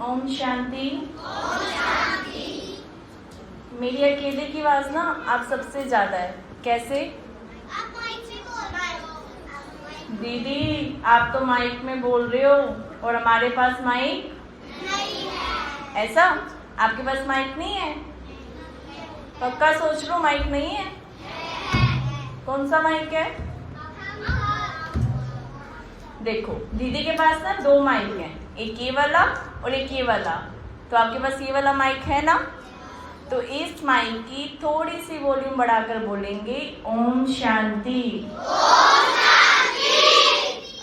ओम शांति। मेरी अकेले की आवाज ना आप सबसे ज्यादा है। कैसे? दीदी आप तो माइक में बोल रहे हो और हमारे पास माइक नहीं है। ऐसा? आपके पास माइक नहीं है? पक्का सोच लो माइक नहीं है? कौन सा माइक है? देखो दीदी के पास ना दो माइक हैं, एक ये वाला और एक ये वाला। तो आपके पास ये वाला माइक है ना, तो इस माइक की थोड़ी सी वॉल्यूम बढ़ाकर बोलेंगे ओम शांति।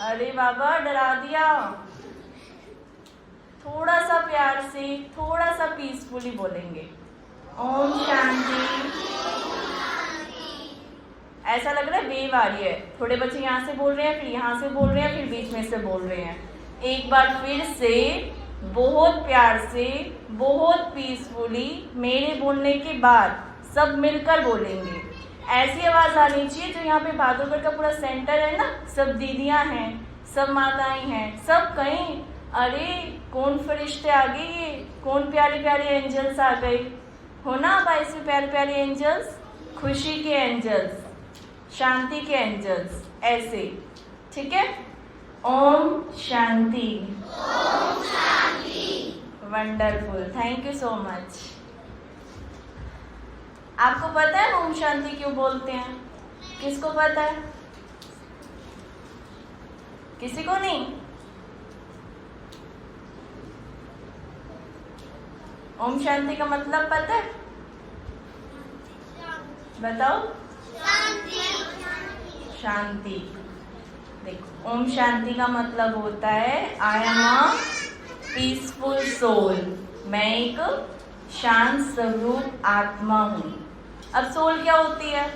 अरे बाबा डरा दिया। थोड़ा सा प्यार से, थोड़ा सा पीसफुली बोलेंगे ओम शांति। ऐसा लग रहा है वेव आ रही है। थोड़े बच्चे यहाँ से बोल रहे हैं, फिर यहाँ से बोल रहे हैं, फिर बीच में से बोल रहे हैं। एक बार फिर से बहुत प्यार से, बहुत पीसफुली मेरे बोलने के बाद सब मिलकर बोलेंगे। ऐसी आवाज आनी चाहिए जो यहाँ पे बहादुरगढ़ का पूरा सेंटर है ना, सब दीदियाँ हैं, सब माताएं हैं, सब कहीं अरे कौन फरिश्ते आ गए, ये कौन प्यारे प्यारे एंजल्स आ गए हो ना। अब ऐसे प्यारे प्यारे एंजल्स, खुशी के एंजल्स, शांति के एंजल्स, ऐसे। ठीक है? ओम शांति। ओम शांति। Wonderful, thank you so much. आपको पता है ओम शांति क्यों बोलते हैं? किसको पता है? किसी को नहीं? ओम शांति का मतलब पता है? बताओ। शांति। देखो ओम शांति का मतलब होता है I am a peaceful soul. मैं एक शांत स्वरूप आत्मा हूँ। अब सोल क्या होती है?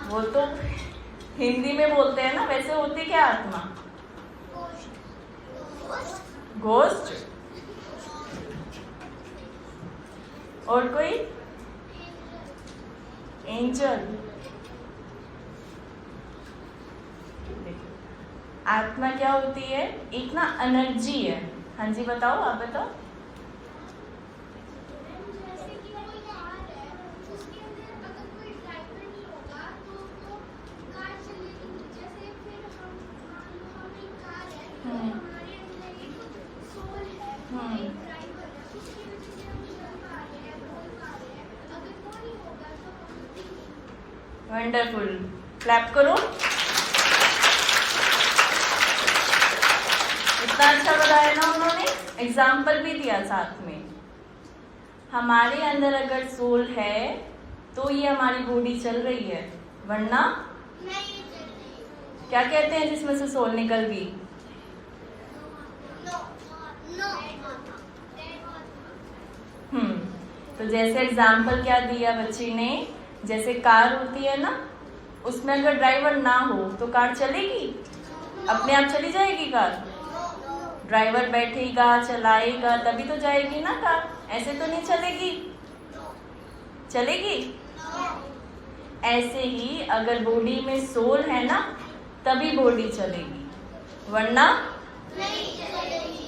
वो तो हिंदी में बोलते हैं ना, वैसे होती क्या आत्मा? घोस्ट। और कोई? एंजल। आत्मा क्या होती है? एक ना एनर्जी है। हाँ जी बताओ, आप बताओ। वंडरफुल, क्लैप करो। इतना अच्छा बताया ना उन्होंने, एग्जाम्पल भी दिया साथ में। हमारे अंदर अगर सोल है तो ये हमारी बॉडी चल रही है, वरना नहीं चल रही। क्या कहते हैं जिसमें से सोल निकल गई? तो जैसे एग्जाम्पल क्या दिया बच्ची ने, जैसे कार होती है ना, उसमें अगर ड्राइवर ना हो तो कार चलेगी? अपने आप चली जाएगी कार? ड्राइवर बैठेगा, चलाएगा, तभी तो जाएगी ना कार। ऐसे तो नहीं चलेगी। चलेगी? ऐसे ही अगर बॉडी में सोल है ना, तभी बॉडी चलेगी, वरना नहीं चलेगी।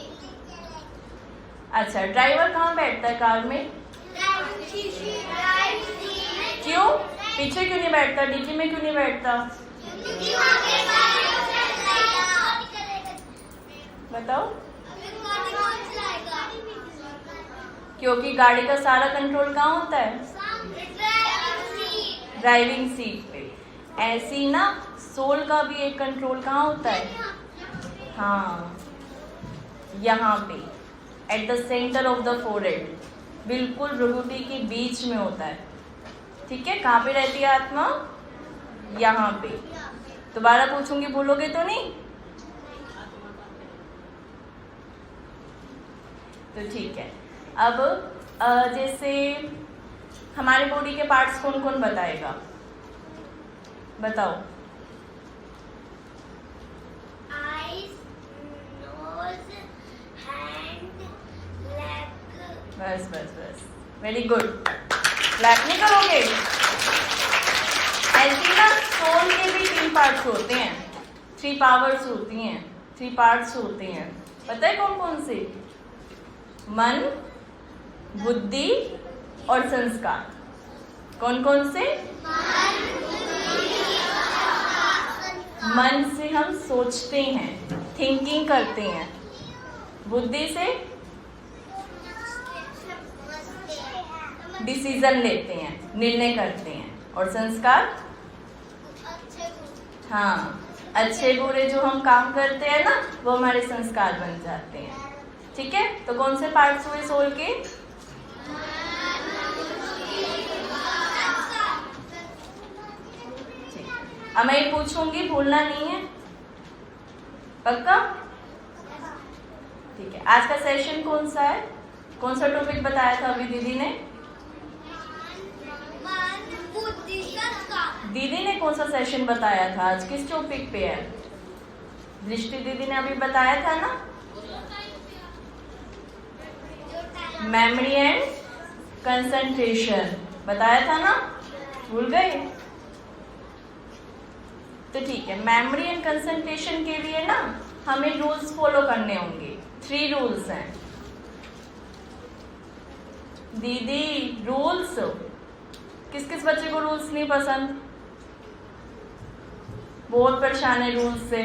अच्छा, ड्राइवर कहाँ बैठता है कार में? क्यों? पीछे क्यों नहीं बैठता? डिक्की में क्यों नहीं बैठता? बताओ। क्योंकि गाड़ी का सारा कंट्रोल कहाँ होता है? ड्राइविंग सीट पे। ऐसी ना सोल का भी एक कंट्रोल कहाँ होता है? हाँ, यहाँ पे at the centre of the forehead, बिल्कुल भ्रुकुटी के बीच में होता है। ठीक है? कहाँ पे रहती है आत्मा? यहाँ पे। दोबारा पूछूंगी, बोलोगे तो नहीं? तो ठीक है। अब जैसे हमारे बॉडी के पार्ट्स कौन कौन बताएगा? बताओ। Eyes, nose, hand, leg. बस बस बस, वेरी गुड। क्लैप नहीं करोगे? ऐसी ना सोल के भी 3 पार्ट्स होते हैं, 3 पावर्स होती हैं। 3 पार्ट्स होते हैं, पता है कौन कौन से? मन, बुद्धि और संस्कार। कौन कौन से? मन से हम सोचते हैं, थिंकिंग करते हैं। बुद्धि से डिसीजन लेते हैं, निर्णय करते हैं। और संस्कार, हाँ, अच्छे बुरे जो हम काम करते हैं ना, वो हमारे संस्कार बन जाते हैं। ठीक है, तो कौन से पार्ट्स हुए सोल के? अब मैं ये पूछूंगी, भूलना नहीं है, पक्का? ठीक है, आज का सेशन कौन सा है? कौन सा टॉपिक बताया था अभी दीदी ने? दीदी ने कौन सा सेशन बताया था आज? किस टॉपिक पे है? दृष्टि दीदी ने अभी बताया था ना, मेमोरी एंड कंसंट्रेशन बताया था ना, भूल गए? तो ठीक है, मेमोरी एंड कंसंट्रेशन के लिए ना हमें रूल्स फॉलो करने होंगे। 3 रूल्स हैं दीदी। रूल्स, किस किस बच्चे को रूल्स नहीं पसंद? बहुत परेशान है रूल्स से।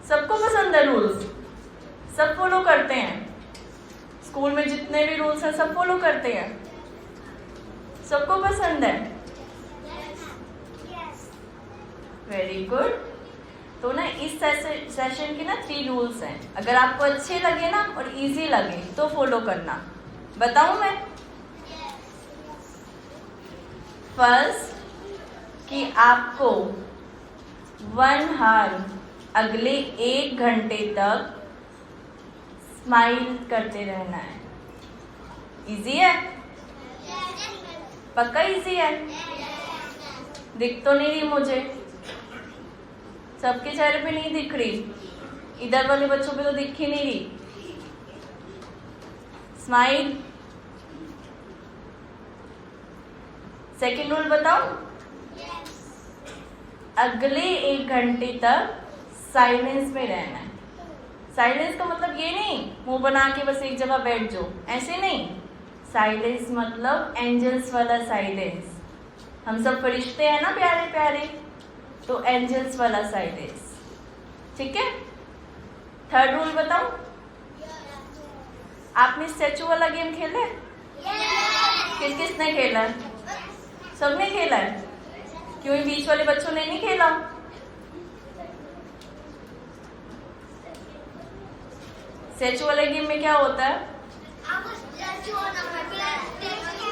सबको पसंद है रूल्स, सब फॉलो करते हैं। स्कूल में जितने भी रूल्स हैं सब फॉलो करते हैं, सबको पसंद है। Very good. तो ना इस सेशन की ना 3 रूल्स हैं, अगर आपको अच्छे लगे ना और इजी लगे तो फॉलो करना। बताऊं मैं? फर्स्ट कि आपको 1 आवर अगले 1 घंटे तक स्माइल करते रहना है। इजी है? पक्का इजी है? दिख तो नहीं रही मुझे, सबके चेहरे पे नहीं दिख रही, इधर वाले बच्चों पे तो दिख ही नहीं रही। स्माइल। सेकेंड रूल बताऊं? अगले 1 घंटे तक साइलेंस में रहना है। साइलेंस का मतलब ये नहीं मुंह बना के बस एक जगह बैठ जाओ, ऐसे नहीं। साइलेंस मतलब एंजल्स वाला साइलेंस। हम सब फरिश्ते हैं ना प्यारे प्यारे, तो एंजल्स वाला साइलेंस। ठीक है। थर्ड रूल बताऊं? आपने स्टैचू वाला गेम खेला है? किस किसने खेला है? सबने खेला है। क्यों बीच वाले बच्चों ने नहीं खेला? स्टैचू वाले गेम में क्या होता है?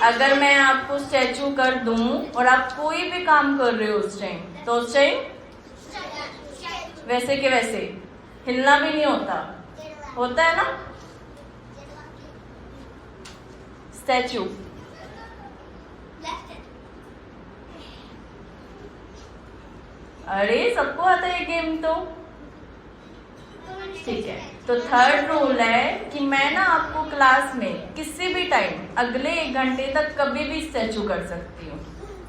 अगर मैं आपको स्टैचू कर दूं और आप कोई भी काम कर रहे हो उस टाइम, तो उस टाइम वैसे के वैसे हिलना भी नहीं होता है ना स्टैचू। अरे सबको आता है गेम तो। ठीक है, तो थर्ड रूल है कि मैं ना आपको क्लास में किसी भी टाइम अगले 1 घंटे तक कभी भी स्टैचू कर सकती हूँ,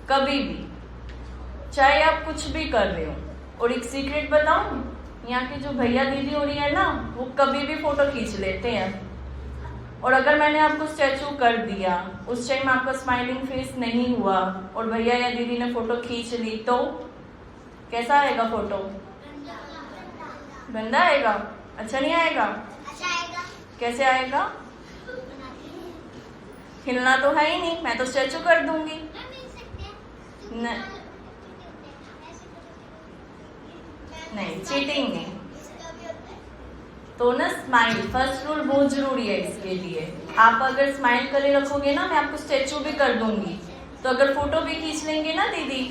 कभी भी, चाहे आप कुछ भी कर रहे हो। और एक सीक्रेट बताऊं, यहाँ के जो भैया दीदी हो रही है ना, वो कभी भी फोटो खींच लेते हैं। और अगर मैंने आपको स्टैचू कर दिया, उस टाइम आपका स्माइलिंग फेस नहीं हुआ और भैया या दीदी ने फोटो खींच ली, तो कैसा आएगा फोटो? गंदा आएगा, अच्छा नहीं आएगा। कैसे आएगा? हिलना तो है ही नहीं, मैं तो स्टैचू कर दूंगी। नहीं, चीटिंग नहीं। तो ना स्माइल फर्स्ट रूल बहुत जरूरी है इसके लिए। आप अगर स्माइल करे रखोगे ना, मैं आपको स्टैचू भी कर दूंगी। तो अगर फोटो भी खींच लेंगे ना दीदी,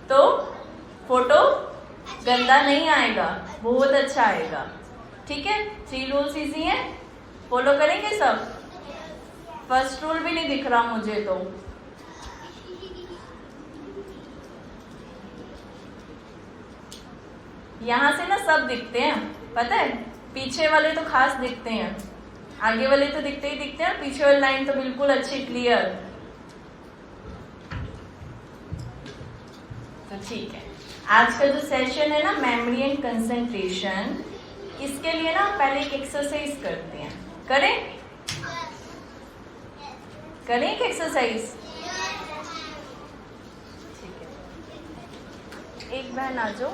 तो फोटो गंदा नहीं आएगा, बहुत अच्छा आएगा। ठीक है, 3 रूल्स इजी हैं, फॉलो करेंगे सब। फर्स्ट रूल भी नहीं दिख रहा मुझे तो। यहां से ना सब दिखते हैं, पता है, पीछे वाले तो खास दिखते हैं, आगे वाले तो दिखते ही दिखते हैं, पीछे वाली लाइन तो बिल्कुल अच्छी क्लियर। तो ठीक है, आज का जो सेशन है ना मेमोरी एंड कंसंट्रेशन, इसके लिए ना पहले एक एक्सरसाइज करते हैं, करें करें एक एक्सरसाइज। ठीक है, एक बहन आ जाओ।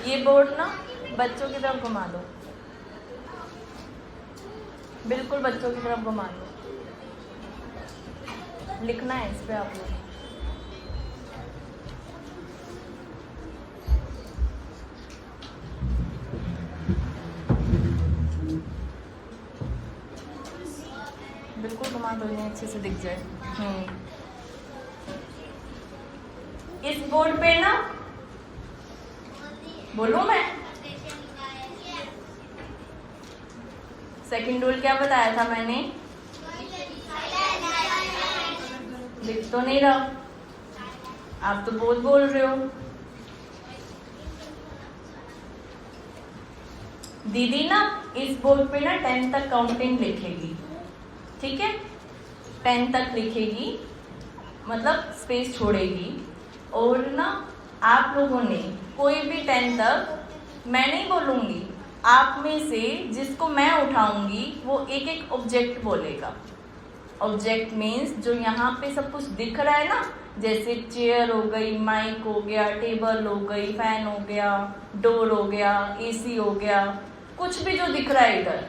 ये बोर्ड ना बच्चों की तरफ घुमा दो, बिल्कुल बच्चों की तरफ घुमा दो। लिखना है इस पे आप लोग। बिल्कुल घुमा दो, ये अच्छे से दिख जाए। इस बोर्ड पे ना बोलो, मैं सेकंड रूल क्या बताया था मैंने? दिख तो नहीं रहा, आप तो बहुत बोल रहे हो। दीदी ना इस बोर्ड पे ना 10 तक काउंटिंग लिखेगी, ठीक है? 10 तक लिखेगी, मतलब स्पेस छोड़ेगी। और ना आप लोगों ने कोई भी 10 तक, मैं नहीं बोलूंगी, आप में से जिसको मैं उठाऊंगी वो एक एक ऑब्जेक्ट बोलेगा। ऑब्जेक्ट मीन्स जो यहाँ पे सब कुछ दिख रहा है ना, जैसे चेयर हो गई, माइक हो गया, टेबल हो गई, फैन हो गया, डोर हो गया, एसी हो गया, कुछ भी जो दिख रहा है इधर,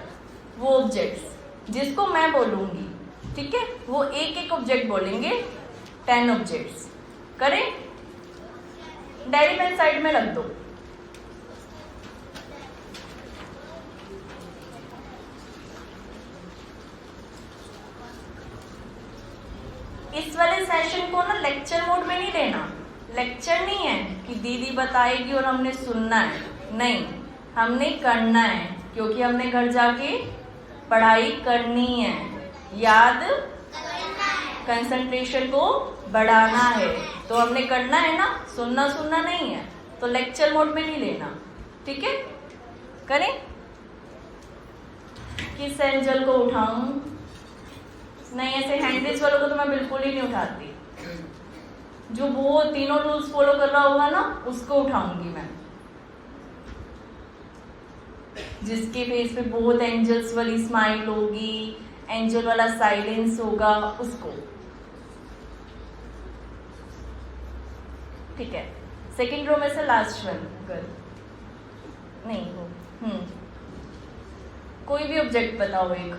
वो ऑब्जेक्ट्स जिसको मैं बोलूंगी, ठीक है? वो एक एक ऑब्जेक्ट बोलेंगे, 10 ऑब्जेक्ट्स। करें? डायरी पेन साइड में रख दो। इस वाले सेशन को ना लेक्चर मोड में नहीं लेना। लेक्चर नहीं है कि दीदी बताएगी और हमने सुनना है, नहीं, हमने करना है, क्योंकि हमने घर जाके पढ़ाई करनी है, याद कंसंट्रेशन को बढ़ाना है, तो हमने करना है ना, सुनना सुनना नहीं है, तो लेक्चर मोड में नहीं लेना, ठीक है? करें? किस एंजल को उठाऊं? नहीं, ऐसे हैंडल्स वालों को तो मैं बिल्कुल ही नहीं उठाती। जो वो तीनों रूल्स फॉलो कर रहा होगा ना, उसको उठाऊंगी मैं, जिसके फेस पे बहुत एंजल्स वाली स्माइल होगी, एंजल वाला साइलेंस होगा, उसको। ठीक है, सेकंड रो में से लास्ट वन गर्ल नहीं हो। कोई भी ऑब्जेक्ट बताओ एक।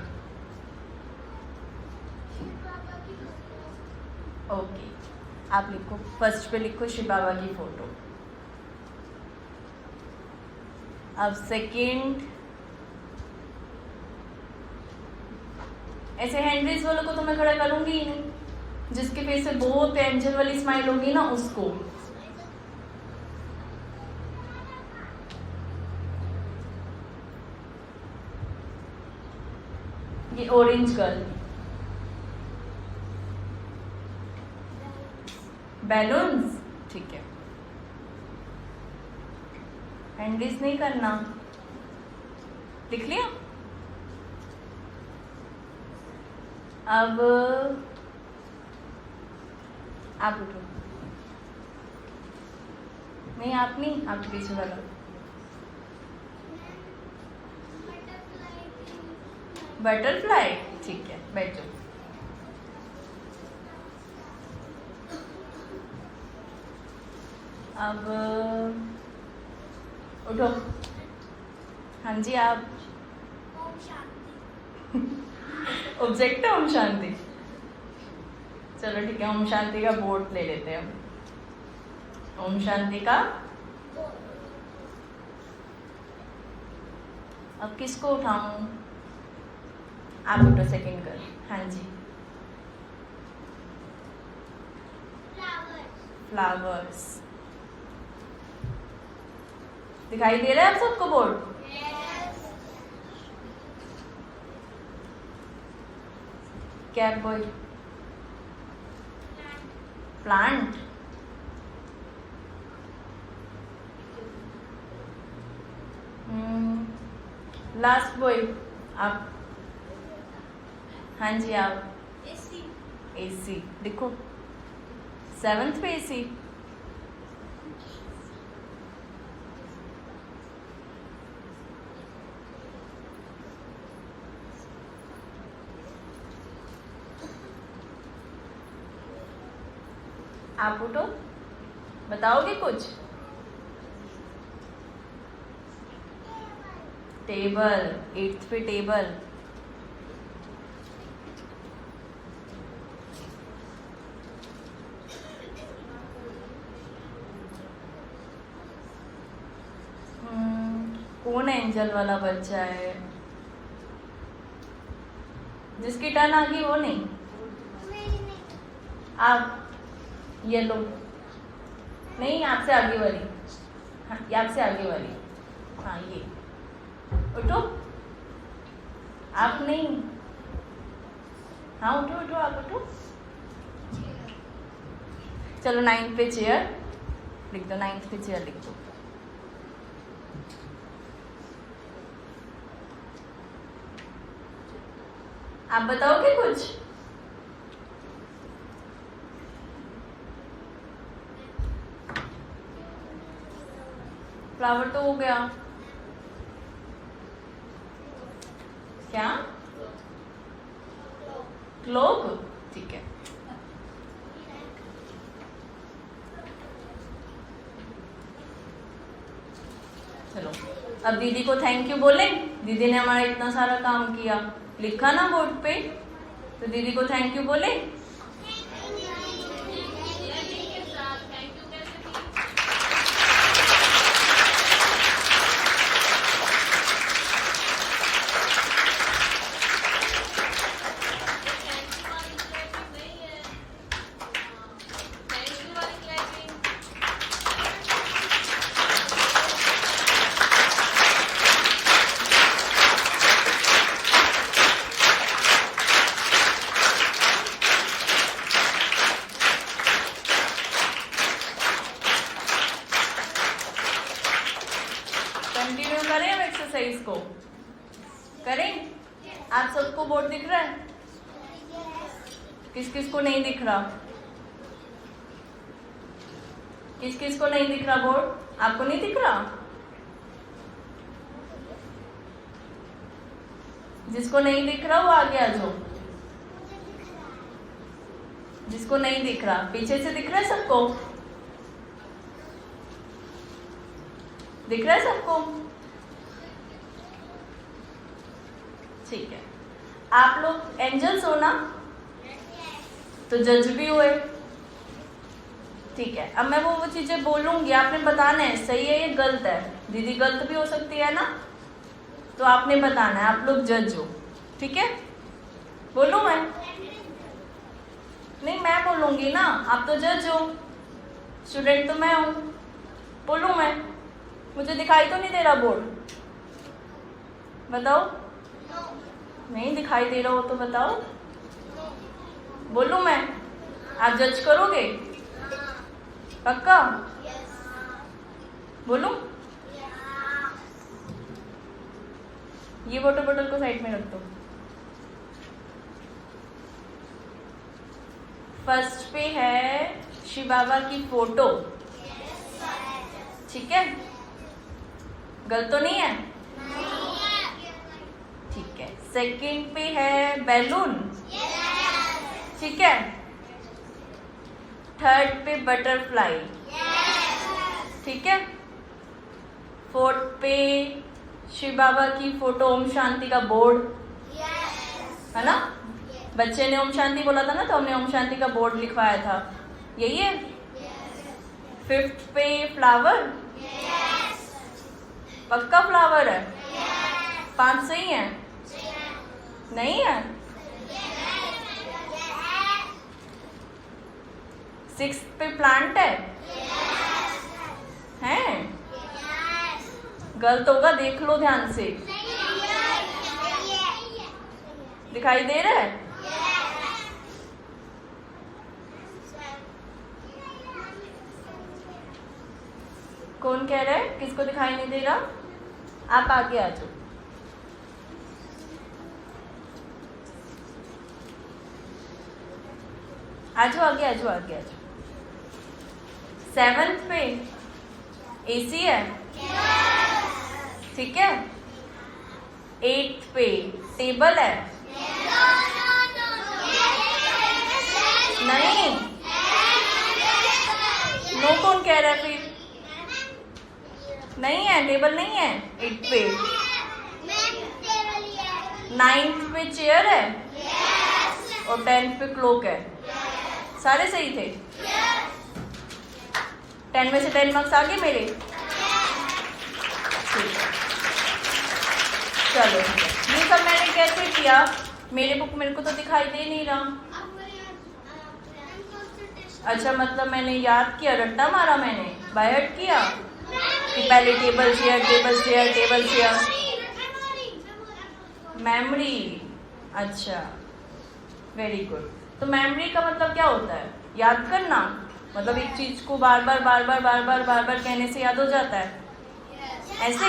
ओके, आप लिखो, फर्स्ट पे लिखो शिव बाबा की फोटो। अब सेकंड, ऐसे हैंडल्स वालों को तो मैं खड़ा करूंगी ही नहीं, जिसके फेस से बहुत एंजल वाली स्माइल होगी ना, उसको। ये ऑरेंज गर्ल, बैलून्स, ठीक है, हैंडल्स नहीं करना, लिख लिया। अब आप उठो, नहीं आप नहीं, आपके पीछे वाला। बटरफ्लाई, ठीक है, बैठो। अब उठो। हाँ जी, आप ऑब्जेक्ट है ओम शांति। चलो ठीक है, ओम शांति का बोर्ड ले लेते हैं हम। ओम शांति का, अब किसको उठाऊं? आप उठो, सेकंड कर। हाँ जी, फ्लावर्स दिखाई दे रहा है आप सबको board? Cat boy, plant, last boy आप। हाँ जी, आप एसी। एसी देखो, 7th पे एसी। आप उठो, बताओगे कुछ? टेबल, 8th पे टेबल। कौन एंजल वाला बच्चा है? जिसकी टर्न आ गई वो नहीं। आप येलो नहीं, आपसे आगे वाली। हाँ, ये आपसे आगे वाली। हाँ ये उठो। आप नहीं। हाँ उठो उठो, आप उठो। चलो 9th पे चेयर लिख दो, 9th पे चेयर लिख दो। आप बताओगे कुछ? फ्लावर तो हो गया। क्या? क्लोक, ठीक है। चलो अब दीदी को थैंक यू बोले। दीदी ने हमारा इतना सारा काम किया, लिखा ना बोर्ड पे, तो दीदी को थैंक यू बोले। कंटिन्यू करें अब एक्सरसाइज को? करें? आप सबको बोर्ड दिख रहा है? किस किस को नहीं दिख रहा? किस किस को नहीं दिख रहा बोर्ड? आपको नहीं दिख रहा? जिसको नहीं दिख रहा वो आगे आ जाओ। जिसको नहीं दिख रहा, पीछे से दिख रहा है सबको? दिख रहा है सबको? ठीक है। आप लोग एंजल्स हो ना? तो जज भी हुए। ठीक है, अब मैं वो चीजें बोलूंगी, आपने बताना है सही है ये गलत है। दीदी गलत भी हो सकती है ना, तो आपने बताना है। आप लोग जज हो, ठीक है? बोलूं मैं? नहीं, मैं बोलूंगी ना, आप तो जज हो, स्टूडेंट तो मैं हूं। बोलूं मैं? मुझे दिखाई तो नहीं दे रहा बोर्ड, बताओ। नहीं दिखाई दे रहा हो तो बताओ। बोलूं मैं? आप जज करोगे? पक्का? बोलूं? ये वाटर बोतल को साइड में रख दो। फर्स्ट पे है शिव बाबा की फोटो, ठीक है? गलत तो नहीं है? ठीक है। सेकंड पे है बैलून, ठीक है? थर्ड पे बटरफ्लाई, ठीक है? फोर्थ पे शिव बाबा की फोटो, ओम शांति का बोर्ड, है ना? बच्चे ने ओम शांति बोला था ना, तो हमने ओम शांति का बोर्ड लिखवाया था, यही है। फिफ्थ पे फ्लावर, पक्का फ्लावर है? 5 सही है? नहीं है? 6th पे प्लांट है? हैं? गलत होगा, देख लो ध्यान से। दिखाई दे रहा है? कौन कह रहा है किसको दिखाई नहीं दे रहा? आप आगे आ जाओ। आजो आगे, आजो आगे, आजो। 7th पे एसी है, ठीक है? 8th पे टेबल है, नहीं? नो कौन कह रहा है फिर? नहीं है, टेबल नहीं है 8 पे। 9th पे चेयर है और 10th पे क्लोक है। सारे सही थे? 10 में से 10 मार्क्स आ गए मेरे। ठीक है, चलो ये सब मैंने कैसे किया? मेरे बुक मेरे को तो दिखाई दे नहीं रहा। अच्छा, मतलब मैंने याद किया, रट्टा मारा मैंने, बाय हार्ट किया कि पहले table chair table chair table chair. Memory, अच्छा वेरी गुड। तो मेमोरी का मतलब क्या होता है? याद करना, मतलब एक चीज को बार बार बार बार बार बार बार बार कहने से याद हो जाता है, ऐसे?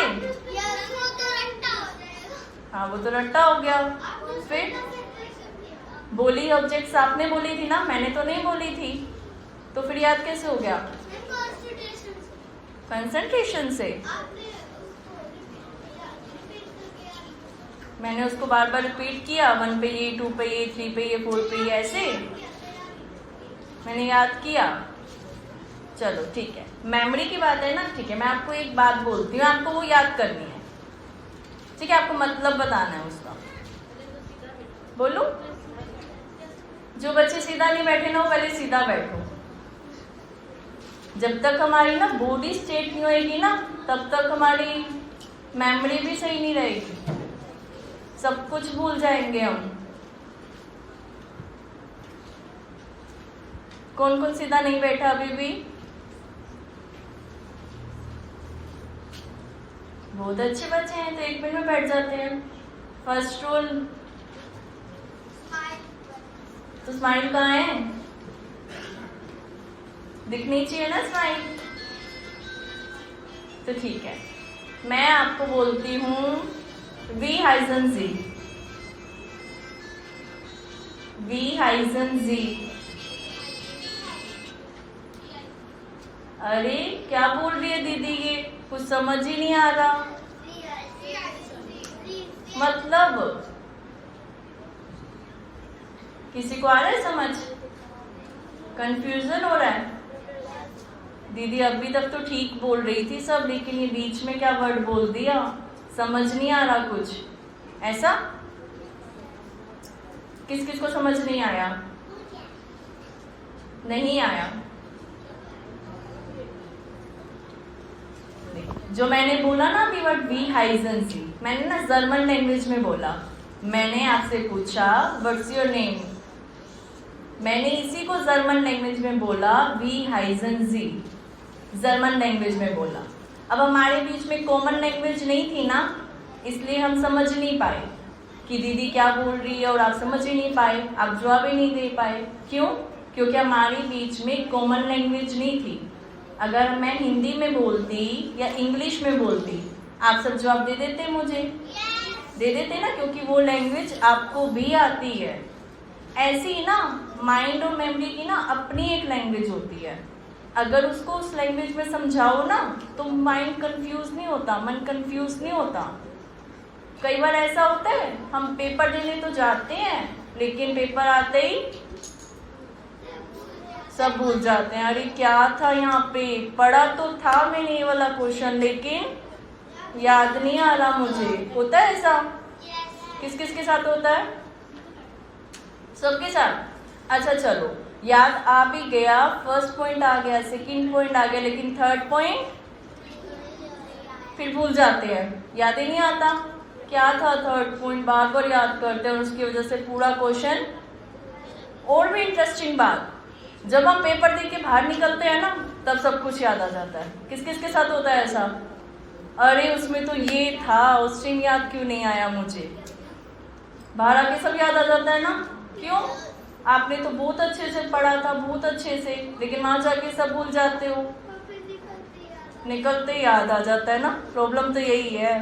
हाँ, वो तो रट्टा हो गया। फिर बोली ऑब्जेक्ट्स आपने बोली थी ना, मैंने तो नहीं बोली थी, तो फिर याद कैसे हो गया? कंसंट्रेशन से। मैंने उसको बार बार रिपीट किया, 1 पे ये, 2 पे ये, 3 पे ये, 4 पे ये, ऐसे मैंने याद किया। चलो ठीक है, मेमोरी की बात है ना, ठीक है। मैं आपको एक बात बोलती हूँ, आपको वो याद करनी है, ठीक है? आपको मतलब बताना है उसका। बोलूं? जो बच्चे सीधा नहीं बैठे ना, वो पहले सीधा बैठो। जब तक हमारी ना बॉडी स्टेट नहीं होएगी ना, तब तक हमारी मेमोरी भी सही नहीं रहेगी, सब कुछ भूल जाएंगे हम। कौन कौन सीधा नहीं बैठा अभी भी? बहुत अच्छे बच्चे हैं, तो 1 मिनट में बैठ जाते हैं। फर्स्ट रूल, तो स्माइल कहाँ है? दिखनी चाहिए ना स्माइल। तो ठीक है, मैं आपको बोलती हूँ वी हाइजन जी, वी हाइजन जी। अरे क्या बोल रही है दीदी, ये कुछ समझ ही नहीं आ रहा। मतलब किसी को आ रहा है समझ? कंफ्यूजन हो रहा है? दीदी अभी तक तो ठीक बोल रही थी सब, लेकिन ये बीच में क्या वर्ड बोल दिया, समझ नहीं आ रहा कुछ, ऐसा? किस किस को समझ नहीं आया? नहीं आया? जो मैंने बोला ना अभी वर्ड वी हाइजन सी, मैंने ना जर्मन लैंग्वेज में बोला। मैंने आपसे पूछा व्हाट्स योर नेम, मैंने इसी को जर्मन लैंग्वेज में बोला वी हाइजन जी, जर्मन लैंग्वेज में बोला। अब हमारे बीच में कॉमन लैंग्वेज नहीं थी ना, इसलिए हम समझ नहीं पाए कि दीदी क्या बोल रही है, और आप समझ ही नहीं पाए, आप जवाब ही नहीं दे पाए। क्यों? क्योंकि हमारे बीच में कॉमन लैंग्वेज नहीं थी। अगर मैं हिंदी में बोलती या इंग्लिश में बोलती, आप सब जवाब दे देते मुझे, दे देते ना, क्योंकि वो लैंग्वेज आपको भी आती है। ऐसी ही ना माइंड और मेमोरी की ना अपनी एक लैंग्वेज होती है। अगर उसको उस लैंग्वेज में समझाओ ना, तो माइंड कंफ्यूज नहीं होता, मन कंफ्यूज नहीं होता। कई बार ऐसा होता है, हम पेपर देने तो जाते हैं, लेकिन पेपर आते ही सब भूल जाते हैं। अरे क्या था यहाँ पे, पढ़ा तो था मैंने ये वाला क्वेश्चन, लेकिन याद नहीं आ रहा मुझे। होता है ऐसा? किस किस के साथ होता है? सबके साथ। अच्छा चलो, याद आ भी गया, फर्स्ट पॉइंट आ गया, सेकंड पॉइंट आ गया, लेकिन थर्ड पॉइंट फिर भूल जाते हैं, याद ही नहीं आता क्या था थर्ड पॉइंट, बार बार याद करते हैं, और उसकी वजह से पूरा क्वेश्चन। और भी इंटरेस्टिंग बात, जब हम पेपर दे के बाहर निकलते हैं ना, तब सब कुछ याद आ जाता है। किस किस के साथ होता है ऐसा? अरे उसमें तो ये था, उस दिन याद क्यों नहीं आया मुझे। बाहर आके सब याद आ जाता है ना। क्यों? आपने तो बहुत अच्छे से पढ़ा था, बहुत अच्छे से, लेकिन वहां जाके सब भूल जाते हो। निकलते याद आ जाता है ना। प्रॉब्लम तो यही है।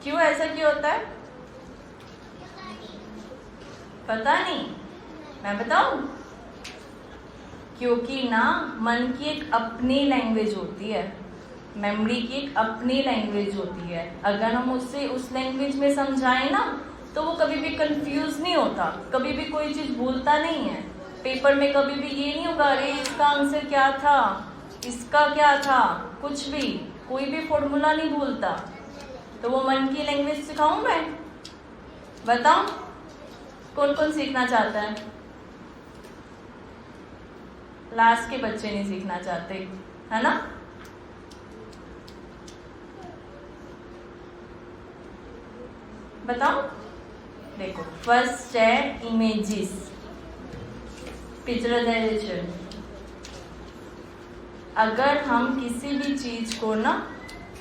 क्यों ऐसा क्यों होता है? पता नहीं, मैं बताऊं? क्योंकि ना मन की एक अपनी लैंग्वेज होती है, मेमोरी की एक अपनी लैंग्वेज होती है। अगर हम उससे उस लैंग्वेज में समझाएं ना, तो वो कभी भी कंफ्यूज नहीं होता, कभी भी कोई चीज भूलता नहीं है। पेपर में कभी भी ये नहीं होगा अरे इसका आंसर क्या था, इसका क्या था, कुछ भी, कोई भी फॉर्मूला नहीं भूलता। तो वो मन की लैंग्वेज सिखाऊं मैं? बताओ कौन कौन सीखना चाहता है? लास्ट के बच्चे नहीं सीखना चाहते, है ना? बताओ। देखो फर्स्ट है इमेजेस, पिक्चराइजेशन। अगर हम किसी भी चीज को ना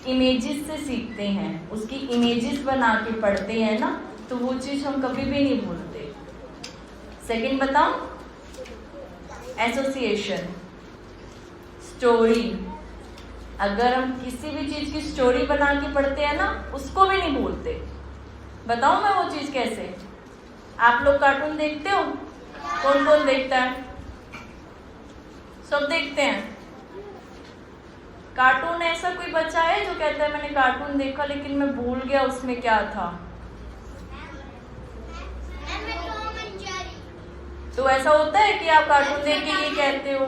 इमेजेस से सीखते हैं, उसकी इमेजेस बना के पढ़ते हैं ना, तो वो चीज हम कभी भी नहीं भूलते। सेकंड बताओ, एसोसिएशन, स्टोरी। अगर हम किसी भी चीज की स्टोरी बना के पढ़ते हैं ना, उसको भी नहीं भूलते। बताओ मैं वो चीज कैसे? आप लोग कार्टून देखते हो? कौन कौन देखता है? सब देखते हैं। कार्टून ऐसा कोई बच्चा है जो कहता है मैंने कार्टून देखा लेकिन मैं भूल गया उसमें क्या था? तो ऐसा होता है कि आप कार्टून देख के ये कहते हो?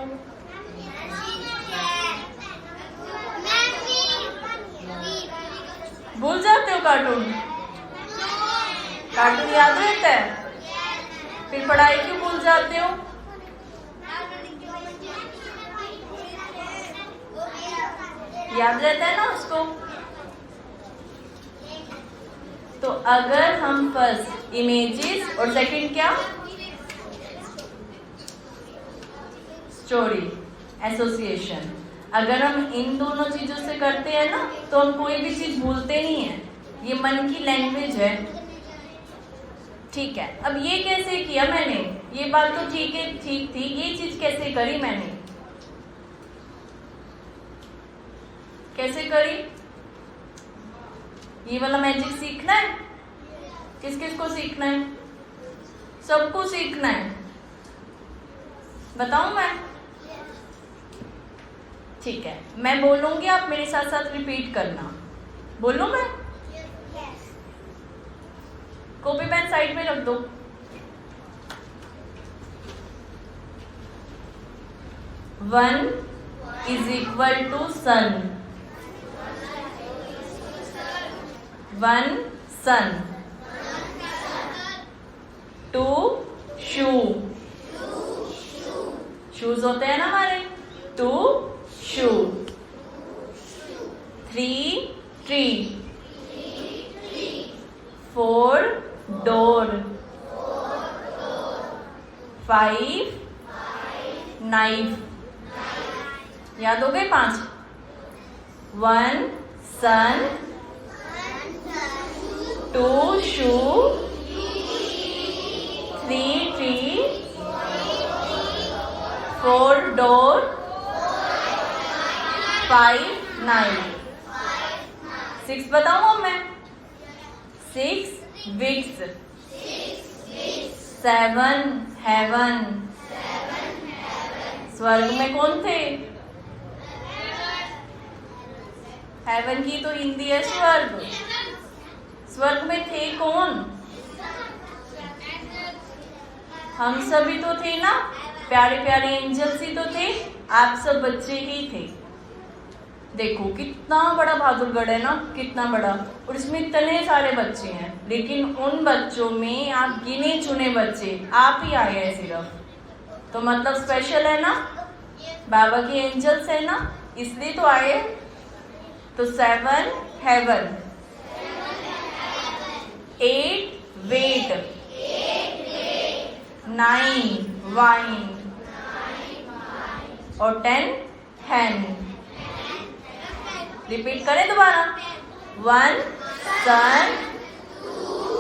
भूल जाते हो कार्टून? कार्टून याद रहता है? फिर पढ़ाई क्यों भूल जाते हो? याद रहता है ना उसको? तो अगर हम फर्स्ट इमेजेस और सेकंड क्या, स्टोरी, एसोसिएशन, अगर हम इन दोनों चीजों से करते हैं ना, तो हम कोई भी चीज भूलते नहीं है। ये मन की लैंग्वेज है, ठीक है। अब ये कैसे किया मैंने? ये बात तो ठीक है, ठीक थी, ये चीज कैसे करी मैंने? कैसे करी? ये वाला मैजिक सीखना है? किस किस को सीखना है? सबको सीखना है। बताऊं मैं? ठीक है, मैं बोलूंगी, आप मेरे साथ साथ रिपीट करना। बोलूं मैं? कॉपी पेन साइड में रख दो। One is equal to sun, one sun. Two shoe, shoes होते हैं ना हमारे, two shoe. Three tree, four door, five knife. याद हो गए? पांच। One sun, two shoe, three tree, four door, five knife. Six बताऊं मैं? Six Vicks, seven heaven. स्वर्ग में कौन थे? हेवन की तो हिंदी है स्वर्ग। स्वर्ग में थे कौन? हम सभी तो थे ना, प्यारे प्यारे एंजल्स ही तो थे। आप सब बच्चे ही थे। देखो कितना बड़ा बहादुरगढ़ है ना, कितना बड़ा, और इसमें इतने सारे बच्चे हैं, लेकिन उन बच्चों में आप गिने चुने बच्चे आप ही आए हैं सिर्फ। तो मतलब स्पेशल है ना, बाबा के एंजल्स है ना, इसलिए तो आए। तो seven heaven, eight weight, nine wine, और 10 हैन। रिपीट करें दोबारा। 1 सन, 2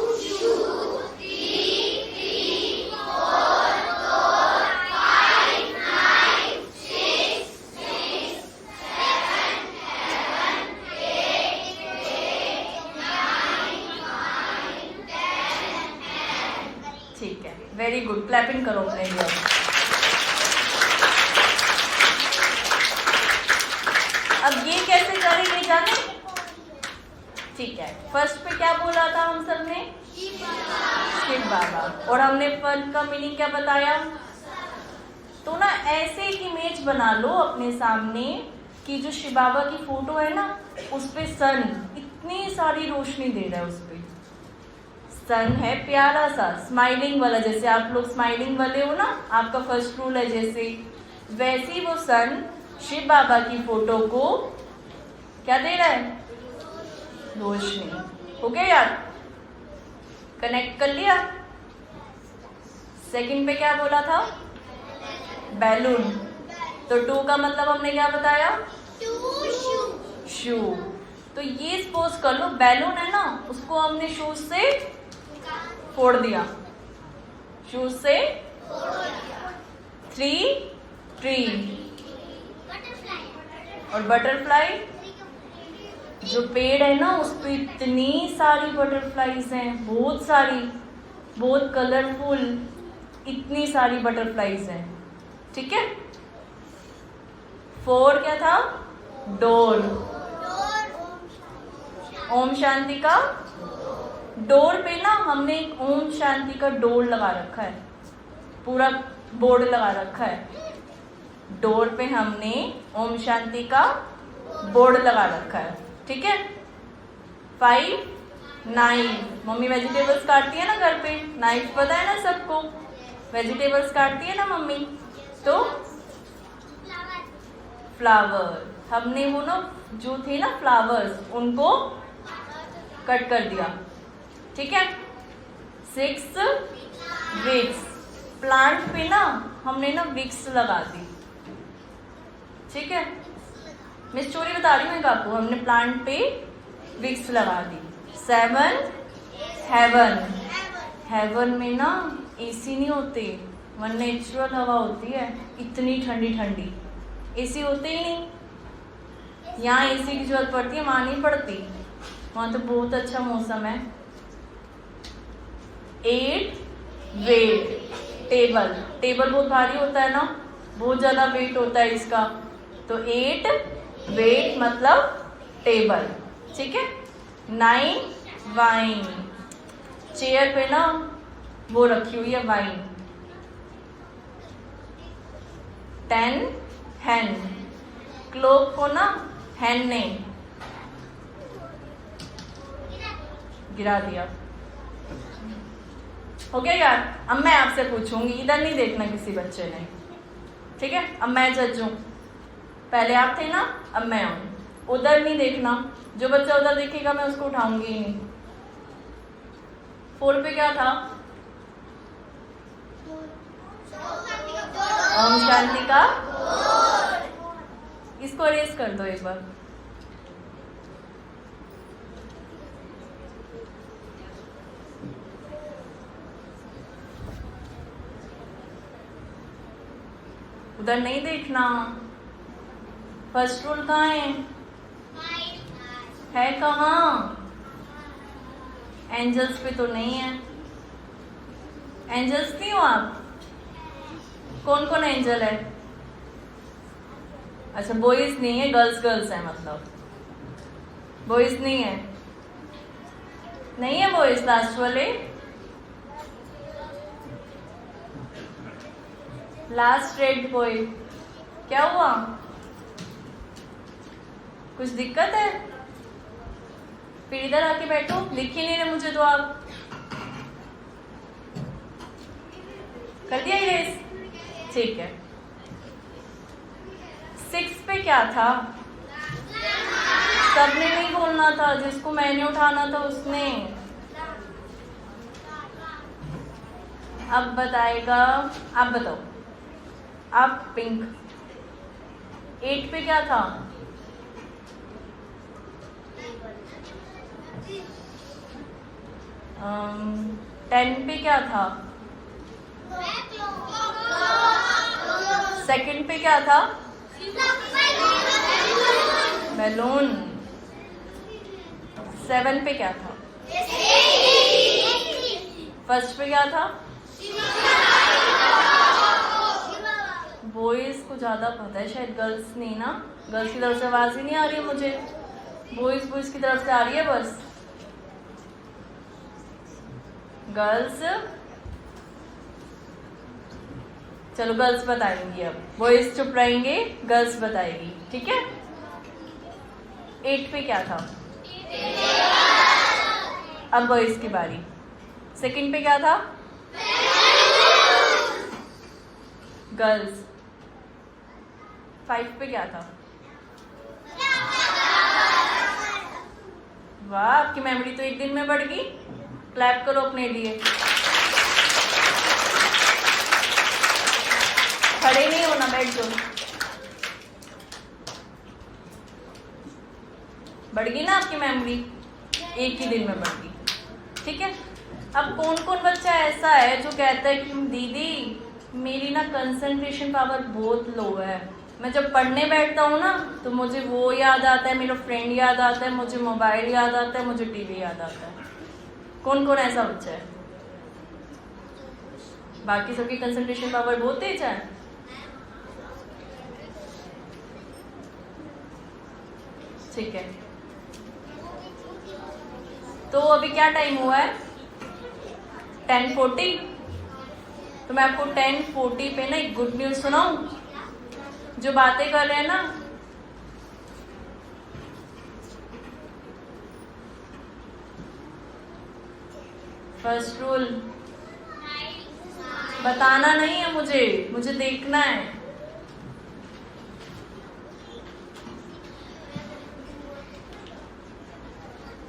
ठीक है, वेरी गुड। क्लैपिंग करो अपने लिए। अब ये कैसे करेंगे जाने? ठीक है, फर्स्ट पे क्या बोला था हम सब ने? शिव बाबा। और हमने फल का मीनिंग क्या बताया? तो ना ऐसे एक इमेज बना लो अपने सामने कि जो शिव बाबा की फोटो है ना, उस पे सन इतनी सारी रोशनी दे रहा है, उस पे सन है प्यारा सा स्माइलिंग वाला, जैसे आप लोग स्माइलिंग वाले हो ना, आपका फर्स्ट रूल है जैसे, वैसे ही वो सन शिव बाबा की फोटो को क्या दे रहा है, रोशनी। हो गया यार, कनेक्ट कर लिया। सेकंड पे क्या बोला था, बैलून। तो टू का मतलब हमने क्या बताया, शू। तो ये सपोज कर लो बैलून है ना, उसको हमने शूज से फोड़ दिया, शूज से। 3 ट्री और बटरफ्लाई, जो पेड़ है ना उस पे इतनी सारी बटरफ्लाईज हैं, बहुत सारी, बहुत कलरफुल, इतनी सारी बटरफ्लाईज हैं, ठीक है। 4 क्या था, डोर। ओम शांति का डोर पे ना हमने एक ओम शांति का डोर लगा रखा है, पूरा बोर्ड लगा रखा है, डोर पे हमने ओम शांति का बोर्ड लगा रखा है, ठीक है। 5 नाइफ। मम्मी वेजिटेबल्स काटती है ना घर पे, नाइफ पता है ना सबको, वेजिटेबल्स काटती है ना मम्मी। तो फ्लावर, हमने वो ना जो थे ना फ्लावर्स, उनको कट कर दिया, ठीक है। 6 विक्स। प्लांट पे ना हमने ना विक्स लगा दी, ठीक है। मैं स्टोरी बता रही हूँ आपको, हमने प्लांट पे विक्स लगा दी। 7 हेवन। हेवन में ना एसी नहीं होते, वहाँ नेचुरल हवा होती है, इतनी ठंडी ठंडी, एसी होते ही नहीं। यहाँ एसी की जरूरत पड़ती है, वहाँ नहीं पड़ती, वहाँ तो बहुत अच्छा मौसम है। 8 वेट। टेबल, टेबल बहुत भारी होता है ना, बहुत ज्यादा वेट होता है इसका, तो 8 वेट मतलब टेबल, ठीक है। 9 वाइन। चेयर पे ना वो रखी हुई है वाइन। 10 हैन। क्लोक को ना हैन ने गिरा दिया। हो गया यार। अब मैं आपसे पूछूंगी, इधर नहीं देखना किसी बच्चे ने, ठीक है। अब मैं जज हूं, पहले आप थे ना, अब मैं हूं। उधर नहीं देखना, जो बच्चा उधर देखेगा मैं उसको उठाऊंगी ही नहीं। 4 पे क्या था, ओम शांति का, इसको अरेज कर दो एक बार। उधर नहीं देखना। फर्स्ट रूल कहाँ है कहाँ, एंजल्स पे तो नहीं है। एंजल्स नहीं हो आप, कौन कौन एंजल है? अच्छा बॉयज नहीं है, गर्ल्स गर्ल्स है, मतलब बॉयज नहीं है, नहीं है बॉयज लास्ट वाले। लास्ट रेड बॉय, क्या हुआ, कुछ दिक्कत है? फिर इधर आके बैठो, लिख ही नहीं रहे मुझे तो आप। कर दिया इरेज, ठीक है। 6 पे क्या था, सबने नहीं बोलना था, जिसको मैंने उठाना था उसने। अब बताएगा, आप बताओ, आप पिंक। 8 पे क्या था, um, 10 पे क्या था, सेकंड पे क्या था, बैलून। 7 पे क्या था, फर्स्ट पे क्या था, बॉयज को ज्यादा पता है शायद, गर्ल्स नहीं ना, गर्ल्स की तरफ से आवाज ही नहीं आ रही है मुझे, बॉयज बॉयज की तरफ से आ रही है बस। गर्ल्स चलो गर्ल्स बताएंगी, अब बॉयज चुप रहेंगे, गर्ल्स बताएगी, ठीक है। 8 पे क्या था? अब बॉयज की बारी। सेकंड पे क्या था? गर्ल्स। 5 पे क्या था? वाह, आपकी मेमोरी तो एक दिन में बढ़ गई। क्लैप करो अपने लिए। खड़े नहीं होना, बैठ जाओ। बढ़ गई ना आपकी मेमोरी, एक ही दिन में बढ़ गई, ठीक है। अब कौन कौन बच्चा ऐसा है जो कहता है कि दीदी मेरी ना कंसंट्रेशन पावर बहुत लो है, मैं जब पढ़ने बैठता हूँ ना तो मुझे वो याद आता है, मेरा फ्रेंड याद आता है, मुझे मोबाइल याद आता है, मुझे टीवी याद आता है। कौन कौन ऐसा बच्चा है? बाकी सबकी कंसंट्रेशन पावर बहुत तेज है। ठीक है, तो अभी क्या टाइम हुआ है? 10:40। तो मैं आपको 10:40 पे ना एक गुड न्यूज सुनाऊं। जो बातें कर रहे हैं ना, फर्स्ट रूल बताना नहीं है, मुझे देखना है।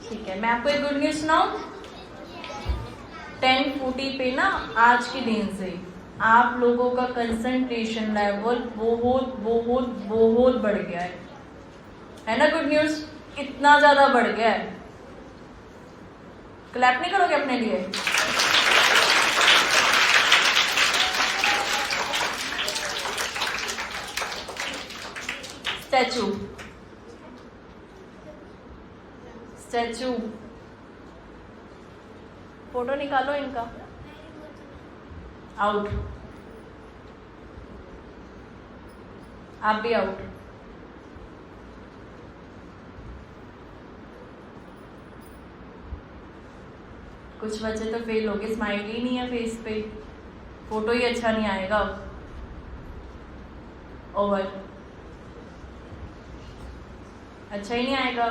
ठीक है, मैं आपको एक गुड न्यूज सुनाऊं। 10:40 पे ना आज के दिन से आप लोगों का कंसंट्रेशन लेवल बहुत बहुत बहुत बढ़ गया है ना। गुड न्यूज, इतना ज्यादा बढ़ गया है। क्लैप नहीं करोगे अपने लिए? स्टैचू स्टैचू फोटो निकालो इनका। आउट, आप भी आउट। कुछ बच्चे तो फेल हो गए, स्माइल ही नहीं है फेस पे, फोटो ही अच्छा नहीं आएगा। ओवर, अच्छा ही नहीं आएगा।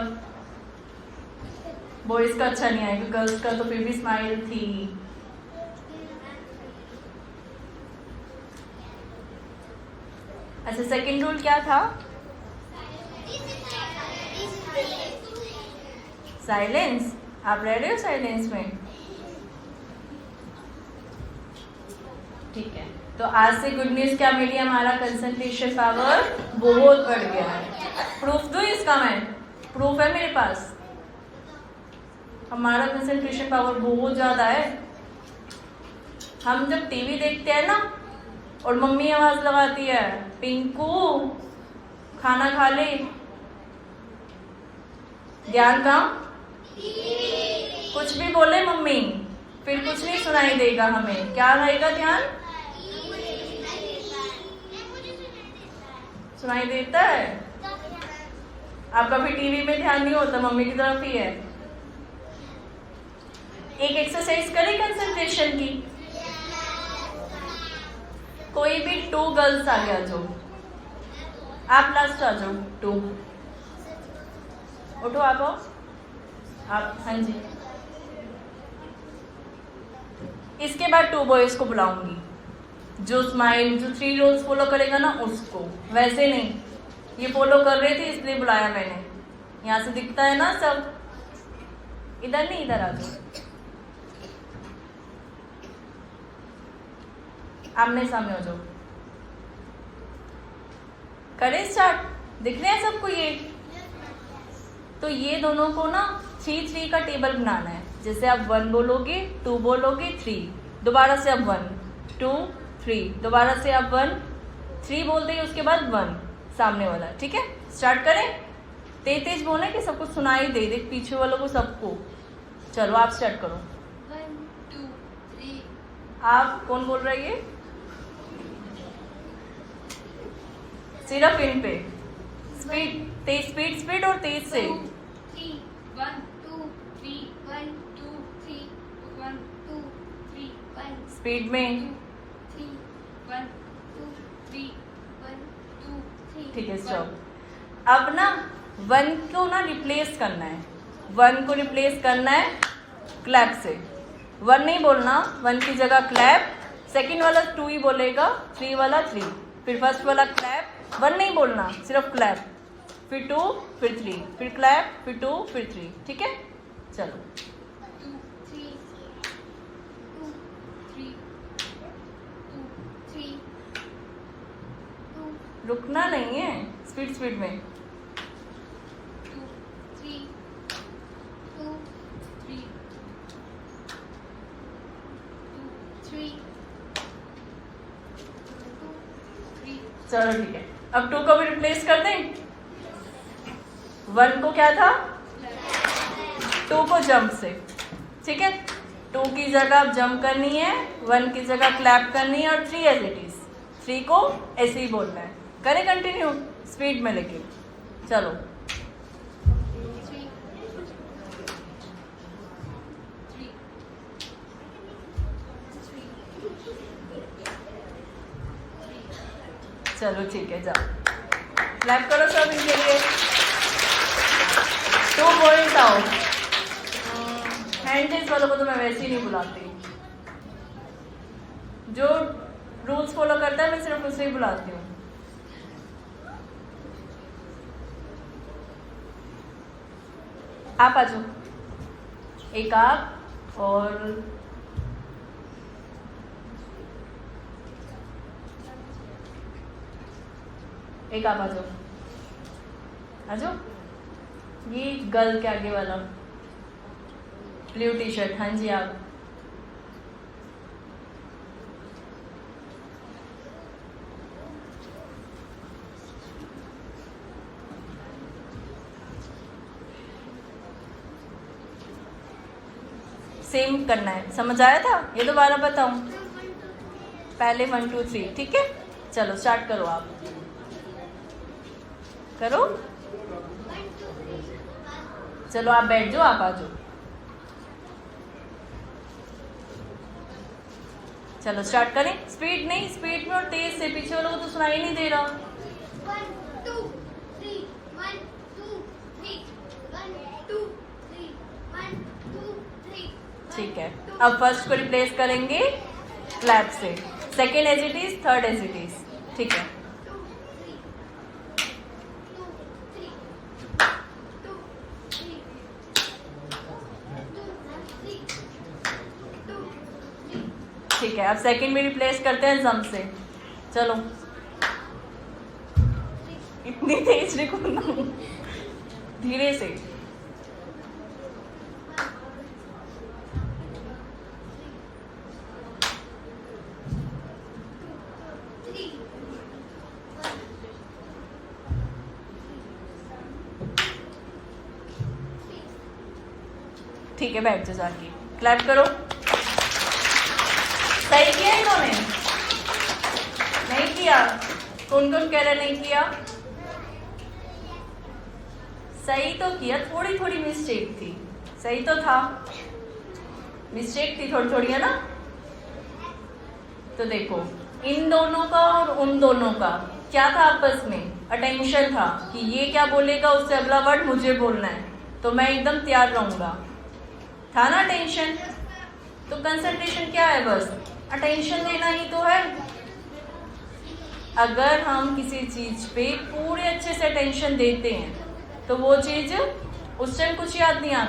बॉयज का अच्छा नहीं आएगा, गर्ल्स का तो फिर भी स्माइल थी। अच्छा, सेकंड रूल क्या था? साइलेंस। आप रह रहे हो साइलेंस में? ठीक है, तो आज से गुड न्यूज क्या मिली? हमारा कंसंट्रेशन पावर बहुत बढ़ गया है। प्रूफ दूं इसका? मैं प्रूफ है मेरे पास। हमारा कंसंट्रेशन पावर बहुत ज्यादा है। हम जब टीवी देखते हैं ना और मम्मी आवाज लगाती है, पिंकू खाना खा ले, ध्यान कहाँ? कुछ भी बोले मम्मी, फिर कुछ नहीं सुनाई देगा हमें। क्या रहेगा ध्यान? सुनाई देता है। आपका भी टीवी में ध्यान नहीं होता, मम्मी की तरफ ही है। एक एक्सरसाइज करें कंसंट्रेशन की। कोई भी 2 गर्ल्स आगे आ जाओ, आप लास्ट आ जाओ। 2 उठो, आप आओ। आप, हाँ जी। इसके बाद 2 बॉयज को बुलाऊंगी। जो 3 रूल्स फॉलो करेगा ना उसको। वैसे नहीं, ये फॉलो कर रहे थे इसलिए बुलाया मैंने। यहाँ से दिखता है ना सब। इधर नहीं, इधर आ जाओ, आमने सामने हो जाओ। करें स्टार्ट? दिख रहे हैं सबको ये? तो ये दोनों को ना 3-3 का टेबल बनाना है। जैसे आप 1 बोलोगे, 2 बोलोगे, 3, दोबारा से आप 1, 2, 3, दोबारा से आप 1, 3 बोल देंगे, उसके बाद 1 सामने वाला। ठीक है, स्टार्ट करें? तेज तेज बोले कि सबको सुनाई दे दे, पीछे वालों को सबको। चलो आप स्टार्ट करो। 1 2 3। आप कौन बोल रहे हैं? सिर्फ इन पे स्पीड, तेज स्पीड स्पीड और तेज से। 3 1 2 3 1 2 3 1 2 3 1 स्पीड में 3 1 ठीक है स्टॉप। अब ना 1 को ना रिप्लेस करना है, 1 को रिप्लेस करना है क्लैप से। 1 नहीं बोलना, 1 की जगह क्लैप, सेकंड वाला 2 ही बोलेगा, 3 वाला 3, फिर फर्स्ट वाला क्लैप, 1 नहीं बोलना, सिर्फ क्लैप, फिर 2, फिर 3, फिर क्लैप, फिर 2, फिर 3, ठीक है। चलो 2 3 2 3 2 3 2 रुकना नहीं है, स्पीड स्पीड में। 2 3 2 3 2 3 2 3 चलो ठीक है, अब 2 को भी रिप्लेस कर दें। 1 को क्या था, 2 को जंप से, ठीक है। 2 की जगह अब जंप करनी है, 1 की जगह क्लैप करनी है, और 3 एज इट इज, 3 को ऐसे ही बोलना है। करें कंटिन्यू स्पीड में लेके, चलो 3 चलो ठीक है, जाओ क्लैप करो सब इनके लिए। 2 पॉइंट्स आउट। हैंड वालों को तो मैं वैसे ही नहीं बुलाती, जो रूल्स फॉलो करता है मैं सिर्फ उसे ही बुलाती हूँ। आप आ जाओ, एक आप और एक आप आ जाओ, आ जाओ। ये गर्ल के आगे वाला ब्लू टी शर्ट, हाँ जी आप। सेम करना है, समझ आया था? ये दोबारा बताऊं? पहले 1 2 3, ठीक है। चलो स्टार्ट करो, आप करो। चलो आप बैठ जाओ, आप आ जाओ। चलो स्टार्ट करें, स्पीड नहीं, स्पीड में और तेज से, पीछे वालों को तो सुनाई नहीं दे रहा। 1 2 3 1 2 3 1 2 3 1 2 3 ठीक है, अब फर्स्ट को रिप्लेस करेंगे क्लैप से, second as it is, third as it is, ठीक है। 2 3 2 3 2 3 2 3 ठीक है, अब सेकंड भी रिप्लेस करते हैं जम से। चलो इतनी तेज नहीं कूदना, धीरे से। ठीक है, बैठ जाओ जाके, क्लैप करो। सही किया इन्होंने? नहीं किया? कौन कौन कह रहा नहीं किया? सही तो किया, थोड़ी थोड़ी मिस्टेक थी, सही तो था, मिस्टेक थी थोड़ी थोड़ी, है ना। तो देखो इन दोनों का और उन दोनों का क्या था आपस में, अटेंशन था कि ये क्या बोलेगा, उससे अगला वर्ड मुझे बोलना है, तो मैं एकदम तैयार रहूंगा, था ना टेंशन। तो कंसंट्रेशन क्या है, बस अटेंशन देना ही तो है। अगर हम किसी चीज पे पूरे अच्छे से अटेंशन देते हैं तो वो चीज उस टाइम कुछ याद नहीं आता।